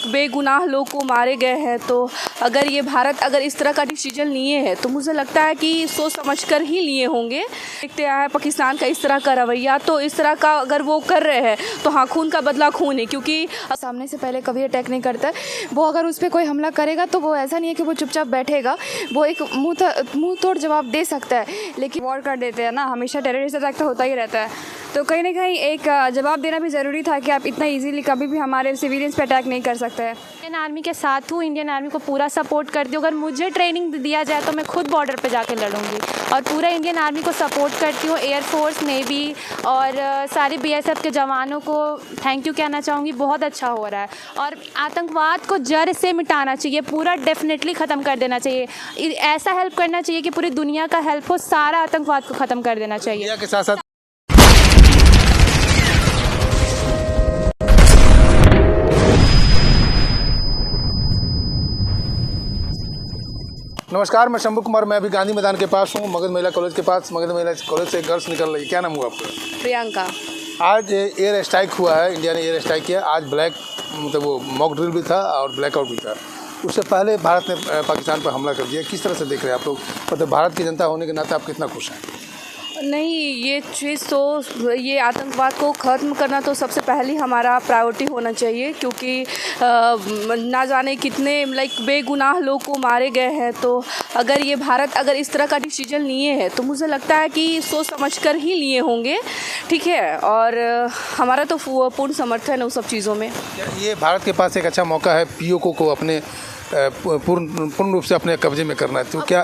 बेगुनाह लोग को मारे गए हैं। तो अगर ये भारत अगर इस तरह का डिसीजन लिए हैं तो मुझे लगता है कि सोच समझकर ही लिए होंगे। देखते आए पाकिस्तान का इस तरह का रवैया, तो इस तरह का अगर वो कर रहे हैं तो हाँ, खून का बदला खून है, क्योंकि सामने से पहले कभी अटैक नहीं करता है। वो अगर उस पर कोई हमला करेगा तो वो ऐसा नहीं है कि वो चुपचाप बैठेगा, वो एक मुंह तोड़ जवाब दे सकता है। लेकिन वॉर कर देते हैं ना, हमेशा टेररिस्ट अटैक तो होता ही रहता है, तो कहीं ना कहीं एक जवाब देना भी ज़रूरी था कि आप इतना इजीली कभी भी हमारे सिविलियंस पे अटैक नहीं कर सकते हैं। इंडियन आर्मी के साथ हूँ, इंडियन आर्मी को पूरा सपोर्ट करती हूँ। अगर मुझे ट्रेनिंग दिया जाए तो मैं खुद बॉर्डर पे जाके लड़ूंगी और पूरा इंडियन आर्मी को सपोर्ट करती हूँ। एयरफोर्स, नेवी और सारे बीएसएफ के जवानों को थैंक यू कहना चाहूँगी। बहुत अच्छा हो रहा है और आतंकवाद को जड़ से मिटाना चाहिए, पूरा डेफिनेटली ख़त्म कर देना चाहिए। ऐसा हेल्प करना चाहिए कि पूरी दुनिया का हेल्प हो, सारा आतंकवाद को ख़त्म कर देना चाहिए। इंडिया के साथ साथ नमस्कार, मैं शंभू कुमार। मैं अभी गांधी मैदान के पास हूँ, मगध महिला कॉलेज के पास। मगध महिला कॉलेज से गर्ल्स निकल रही है। क्या नाम हुआ आपका? प्रियंका। आज एयर स्ट्राइक हुआ है, इंडिया ने एयर स्ट्राइक किया। आज ब्लैक मतलब वो मॉक ड्रिल भी था और ब्लैकआउट भी था। उससे पहले भारत ने पाकिस्तान पर हमला कर दिया। किस तरह से देख रहे हैं आप लोग? मतलब भारत की जनता होने के नाते आप कितना खुश हैं? नहीं, ये चीज़ तो ये आतंकवाद को ख़त्म करना तो सबसे पहले हमारा प्रायोरिटी होना चाहिए, क्योंकि ना जाने कितने बेगुनाह लोग को मारे गए हैं। तो अगर ये भारत अगर इस तरह का डिसीजन लिए हैं तो मुझे लगता है कि सोच समझकर ही लिए होंगे, ठीक है। और हमारा तो पूर्ण समर्थन है उन सब चीज़ों में। ये भारत के पास एक अच्छा मौका है पीओके को अपने पूर्ण रूप से अपने कब्जे में करना है, तो क्या?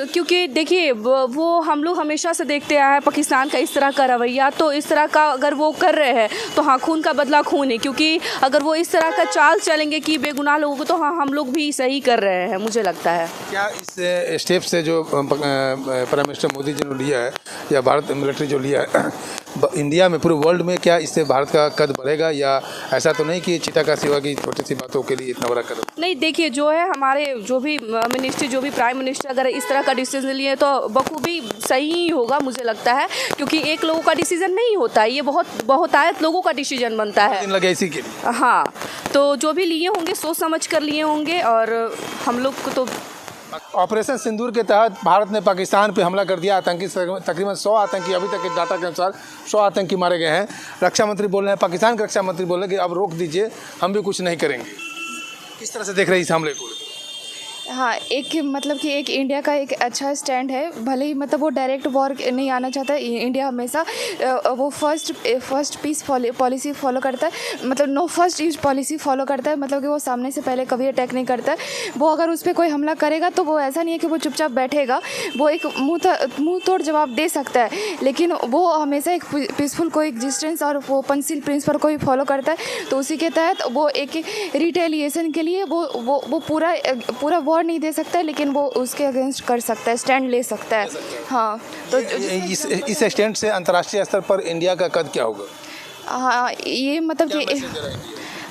क्योंकि देखिए, वो हम लोग हमेशा से देखते आए हैं पाकिस्तान का इस तरह का रवैया, तो इस तरह का अगर वो कर रहे हैं तो हाँ, खून का बदला खून है, क्योंकि अगर वो इस तरह का चाल चलेंगे कि बेगुनाह लोगों को, तो हाँ, हम लोग भी सही कर रहे हैं, मुझे लगता है। क्या इस स्टेप से जो प्राइम मिनिस्टर मोदी जी ने लिया है या भारत मिलिट्री जो लिया है इंडिया में, पूरे वर्ल्ड में, क्या इससे भारत का कद बढ़ेगा? या ऐसा तो नहीं कि चिता का सिवा की छोटी सी बातों के लिए इतना बड़ा कदम? नहीं, देखिए, जो है हमारे जो भी मिनिस्ट्री, जो भी प्राइम मिनिस्टर अगर इस तरह का डिसीजन लिए तो बखूबी सही ही होगा, मुझे लगता है, क्योंकि एक लोगों का डिसीजन नहीं होता है, ये बहुतायत लोगों का डिसीजन बनता है। लगे इसी के लिए। हाँ, तो जो भी लिए होंगे सोच समझ कर लिए होंगे, और हम लोग को तो ऑपरेशन सिंदूर के तहत भारत ने पाकिस्तान पे हमला कर दिया। आतंकी तकरीबन 100 आतंकी, अभी तक के डाटा के अनुसार 100 आतंकी मारे गए हैं। रक्षा मंत्री बोल रहे हैं, पाकिस्तान के रक्षा मंत्री बोल रहे हैं कि अब रोक दीजिए, हम भी कुछ नहीं करेंगे। किस तरह से देख रहे हैं इस हमले को? हाँ, एक मतलब कि एक इंडिया का एक अच्छा स्टैंड है। भले ही मतलब वो डायरेक्ट वॉर नहीं आना चाहता, इंडिया हमेशा वो फर्स्ट पीस पॉलिसी फॉलो करता है, मतलब no first use policy follow करता है। मतलब कि वो सामने से पहले कभी अटैक नहीं करता है। वो अगर उस पर कोई हमला करेगा तो वो ऐसा नहीं है कि वो चुपचाप बैठेगा, वो एक मुंह तोड़ जवाब दे सकता है। लेकिन वो हमेशा एक पीसफुल को एग्जिस्टेंस और वो पंसिल प्रिंसिपल को ही फॉलो करता है। तो उसी के तहत वो एक रिटेलिएशन के लिए वो पूरा वॉर नहीं दे सकता है, लेकिन वो उसके अगेंस्ट कर सकता है, स्टैंड ले सकता है। हाँ, तो इस स्टैंड से अंतर्राष्ट्रीय स्तर पर इंडिया का कद क्या होगा? हाँ, ये मतलब कि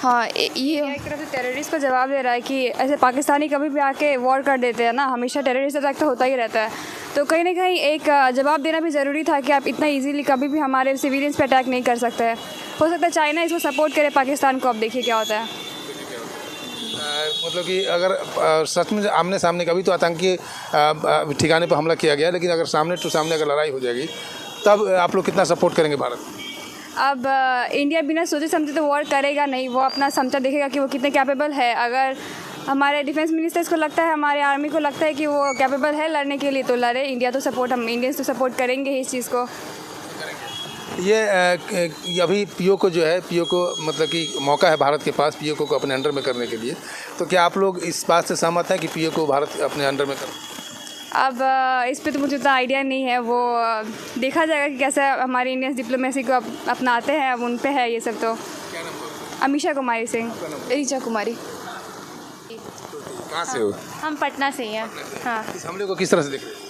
हाँ, ये एक तरफ से टेररिस्ट को जवाब दे रहा है कि ऐसे पाकिस्तानी कभी भी आके वॉर कर देते हैं ना, हमेशा टेररिस्ट अटैक तो होता ही रहता है, तो कहीं ना कहीं एक जवाब देना भी ज़रूरी था कि आप इतना इजीली कभी भी हमारे सिविलियंस पे अटैक नहीं कर सकते हैं। हो सकता है चाइना इसको सपोर्ट करे पाकिस्तान को, अब देखिए क्या होता है। मतलब कि अगर सच में आमने सामने, कभी तो आतंकी ठिकाने पर हमला किया गया, लेकिन अगर सामने टू सामने अगर लड़ाई हो जाएगी तब आप लोग कितना सपोर्ट करेंगे भारत? अब इंडिया बिना सोचे समझे तो वॉर करेगा नहीं, वो अपना क्षमता देखेगा कि वो कितने कैपेबल है। अगर हमारे डिफेंस मिनिस्टर्स को लगता है, हमारे आर्मी को लगता है कि वो कैपेबल है लड़ने के लिए, तो लड़े। इंडिया तो सपोर्ट, हम इंडियंस तो सपोर्ट करेंगे ही इस चीज़ को। ये अभी पीओके जो है, पीओके मतलब कि मौका है भारत के पास पीओके को अपने अंडर में करने के लिए, तो क्या आप लोग इस बात से सहमत हैं कि पीओके को भारत अपने अंडर में करे? अब इस पे तो मुझे उतना आइडिया नहीं है, वो देखा जाएगा कि कैसे हमारी इंडियन डिप्लोमेसी को अपनाते हैं। अब उन पे है ये सब। तो अमीषा कुमारी सिंह। ऋचा कुमारी। कहाँ से हो? हम पटना से ही हैं। हाँ, इस हमले को किस तरह से देख रहे हैं?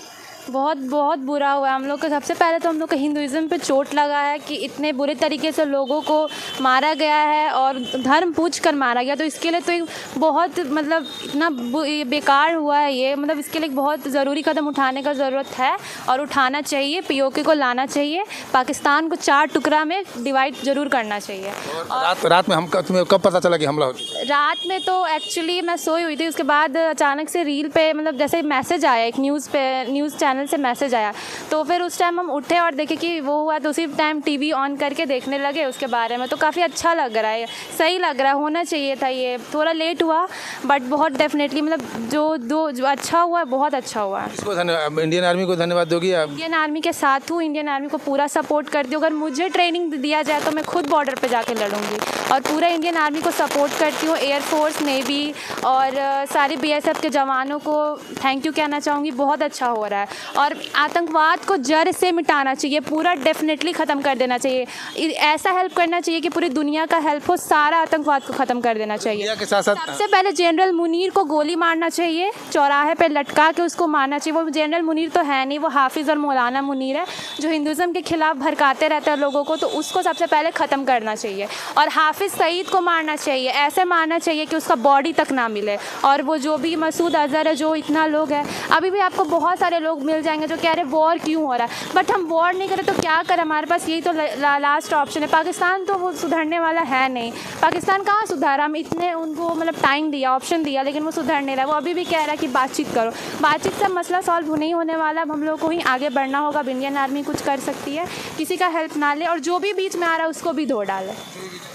बहुत बहुत बुरा हुआ है हम लोग को। सबसे पहले तो हम लोग को हिंदुज़्म पे चोट लगा है कि इतने बुरे तरीके से लोगों को मारा गया है और धर्म पूछ कर मारा गया। तो इसके लिए तो एक बहुत मतलब इतना ये बेकार हुआ है ये, मतलब इसके लिए बहुत ज़रूरी कदम उठाने का ज़रूरत है और उठाना चाहिए। पीओके को लाना चाहिए, पाकिस्तान को 4 टुकड़ा में डिवाइड ज़रूर करना चाहिए। और रात में तुम्हें कब पता चला कि हमला हो चुका है? रात में तो एक्चुअली मैं सोई हुई थी, उसके बाद अचानक से रील पे मतलब जैसे मैसेज आया, एक न्यूज़ चैनल से मैसेज आया, तो फिर उस टाइम हम उठे और देखे कि वो हुआ, तो उसी टाइम टीवी ऑन करके देखने लगे उसके बारे में। तो काफ़ी अच्छा लग रहा है, सही लग रहा है, होना चाहिए था। ये थोड़ा लेट हुआ बट बहुत डेफिनेटली मतलब जो अच्छा हुआ है बहुत अच्छा हुआ है। इसको इंडियन आर्मी को धन्यवाद दोगी आप? इंडियन आर्मी के साथ हूँ, इंडियन आर्मी को पूरा सपोर्ट करती हूँ। अगर मुझे ट्रेनिंग दिया जाए तो मैं खुद बॉर्डर पे जाके लड़ूंगी और पूरा इंडियन आर्मी को सपोर्ट करती हूँ। एयरफोर्स, नेवी और सारे बीएसएफ के जवानों को थैंक यू कहना चाहूँगी। बहुत अच्छा हो रहा है और आतंकवाद को जड़ से मिटाना चाहिए, पूरा डेफिनेटली ख़त्म कर देना चाहिए। ऐसा हेल्प करना चाहिए कि पूरी दुनिया का हेल्प हो, सारा आतंकवाद को ख़त्म कर देना चाहिए। इंडिया के साथ साथ सबसे पहले जनरल मुनीर को गोली मारना चाहिए, चौराहे पे लटका के उसको मारना चाहिए। वो जनरल मुनीर तो है नहीं, वो हाफिज़ और मौलाना मुनीर है जो हिंदुज़म के खिलाफ भड़काते रहते हैं लोगों को, तो उसको सबसे पहले ख़त्म करना चाहिए। और हाफिज़ सईद को मारना चाहिए, ऐसे मारना चाहिए कि उसका बॉडी तक ना मिले। और वो जो भी मसूद अज़हर है, जो इतना लोग है, अभी भी आपको बहुत सारे लोग मिल जाएंगे जो कह रहे वॉर क्यों हो रहा है, बट हम वॉर नहीं करें तो क्या करें, हमारे पास यही तो लास्ट ऑप्शन है। पाकिस्तान तो वो सुधरने वाला है नहीं, पाकिस्तान कहाँ सुधारा, हम इतने उनको मतलब टाइम दिया, ऑप्शन दिया, लेकिन वो सुधर नहीं रहा। वो अभी भी कह रहा है कि बातचीत करो, बातचीत से मसला सॉल्व नहीं होने वाला। अब हम लोग को ही आगे बढ़ना होगा। अब इंडियन आर्मी कुछ कर सकती है, किसी का हेल्प ना ले, और जो भी बीच में आ रहा है उसको भी धो डाले,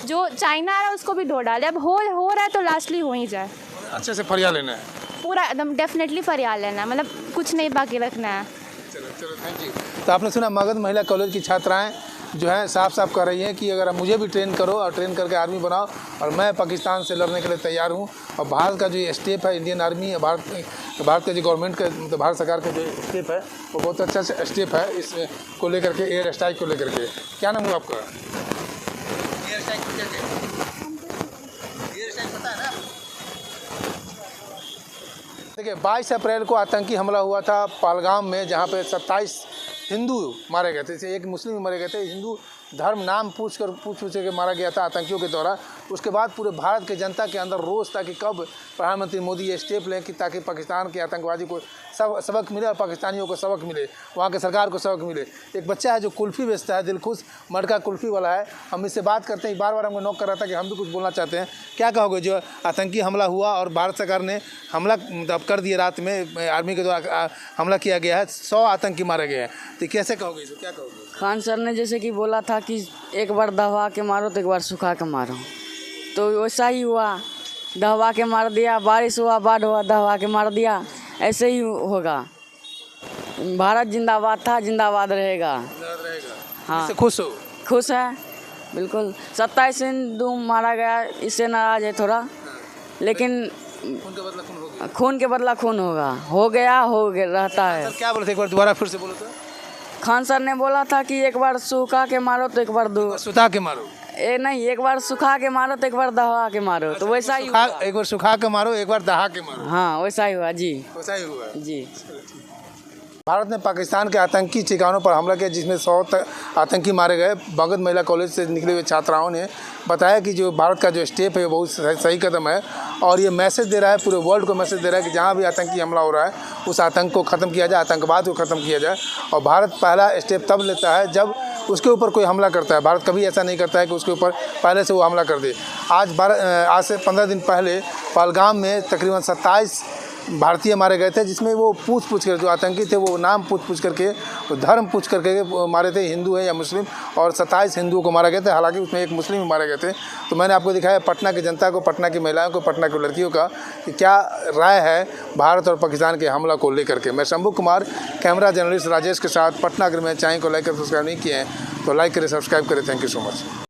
जो चाइना आ रहा है उसको भी धो डाले। अब हो रहा है तो लास्टली हो ही जाए। अच्छे से फरिया लेना है, पूरा एकदम डेफिनेटली फरियाद लेना है, मतलब कुछ नहीं बाकी रखना है। चलो थैंक यू। तो आपने सुना मगध महिला कॉलेज की छात्राएं जो है साफ साफ कह रही हैं कि अगर मुझे भी ट्रेन करो और ट्रेन करके आर्मी बनाओ और मैं पाकिस्तान से लड़ने के लिए तैयार हूं। और भारत का जो ये स्टेप है, इंडियन आर्मी, भारत का जो गवर्नमेंट का मतलब भारत सरकार का जो स्टेप है वो बहुत अच्छा स्टेप है इस को लेकर के, एयर स्ट्राइक को लेकर के। क्या नाम हुआ आपका? एयर स्ट्राइक पता है ना? देखिए 22 अप्रैल को आतंकी हमला हुआ था पहलगाम में, जहाँ पे 27 हिंदू मारे गए थे। जैसे एक मुस्लिम भी मारे गए थे। हिंदू धर्म नाम पूछ के मारा गया था आतंकियों के द्वारा। उसके बाद पूरे भारत के जनता के अंदर रोष था कि कब प्रधानमंत्री मोदी ये स्टेप लें कि ताकि पाकिस्तान के आतंकवादी को सबक मिले और पाकिस्तानियों को सबक मिले, वहाँ के सरकार को सबक मिले। एक बच्चा है जो कुल्फ़ी बेचता है, दिलखुश मटका कुल्फ़ी वाला है, हम इससे बात करते हैं। बार बार हमको नॉक कर रहा था कि हम भी कुछ बोलना चाहते हैं। क्या कहोगे, जो आतंकी हमला हुआ और भारत सरकार ने हमला कर दिया, रात में आर्मी के द्वारा हमला किया गया है, 100 आतंकी मारे गए हैं, तो कैसे कहोगे इसको, क्या कहोगे? खान सर ने जैसे कि बोला था कि एक बार दबा के मारो तो एक बार सुखा के मारो, तो वैसा ही हुआ, दबा के मार दिया। बारिश हुआ, बाढ़ हुआ, दबा के मार दिया, ऐसे ही होगा। भारत जिंदाबाद था, जिंदाबाद रहेगा। हाँ, इससे खुश हो? खुश है बिल्कुल। 27 हिंदू मारा गया, इससे नाराज है थोड़ा, लेकिन खून के बदला खून होगा, हो गया रहता है। क्या बोले थे, एक बार दोबारा फिर से बोलो तो? खान सर ने बोला था कि एक बार सूखा के मारो तो एक बार सुखा के मारो, नहीं, एक बार सुखा के मारो तो एक बार दहा के मारो, तो वैसा ही एक बार सुखा के मारो, एक बार दहा के मारो। हाँ, वैसा ही हुआ जी, वैसा ही हुआ जी। भारत ने पाकिस्तान के आतंकी ठिकानों पर हमला किया, जिसमें 100 आतंकी मारे गए। मगध महिला कॉलेज से निकले हुए छात्राओं ने बताया कि जो भारत का जो स्टेप है वो बहुत सही कदम है और ये मैसेज दे रहा है, पूरे वर्ल्ड को मैसेज दे रहा है कि जहाँ भी आतंकी हमला हो रहा है उस आतंक को ख़त्म किया जाए, आतंकवाद को ख़त्म किया जाए। और भारत पहला स्टेप तब लेता है जब उसके ऊपर कोई हमला करता है। भारत कभी ऐसा नहीं करता है कि उसके ऊपर पहले से वो हमला कर दे। आज से 15 दिन पहले पहलगाम में तकरीबन 27 भारतीय मारे गए थे, जिसमें वो पूछ कर, जो आतंकी थे वो नाम पूछ करके, वो धर्म पूछ करके मारे थे, हिंदू है या मुस्लिम, और 27 हिंदुओं को मारा गया था। हालांकि उसमें एक मुस्लिम भी मारे गए थे। तो मैंने आपको दिखाया पटना की जनता को, पटना की महिलाओं को, पटना की लड़कियों का कि क्या राय है भारत और पाकिस्तान के हमला को लेकर के। मैं शंभू कुमार, कैमरा जर्नलिस्ट राजेश के साथ पटना। अगर मैं चैनल को लाइक कर सब्सक्राइब नहीं किए हैं तो लाइक करें, सब्सक्राइब करें। Thank you so much.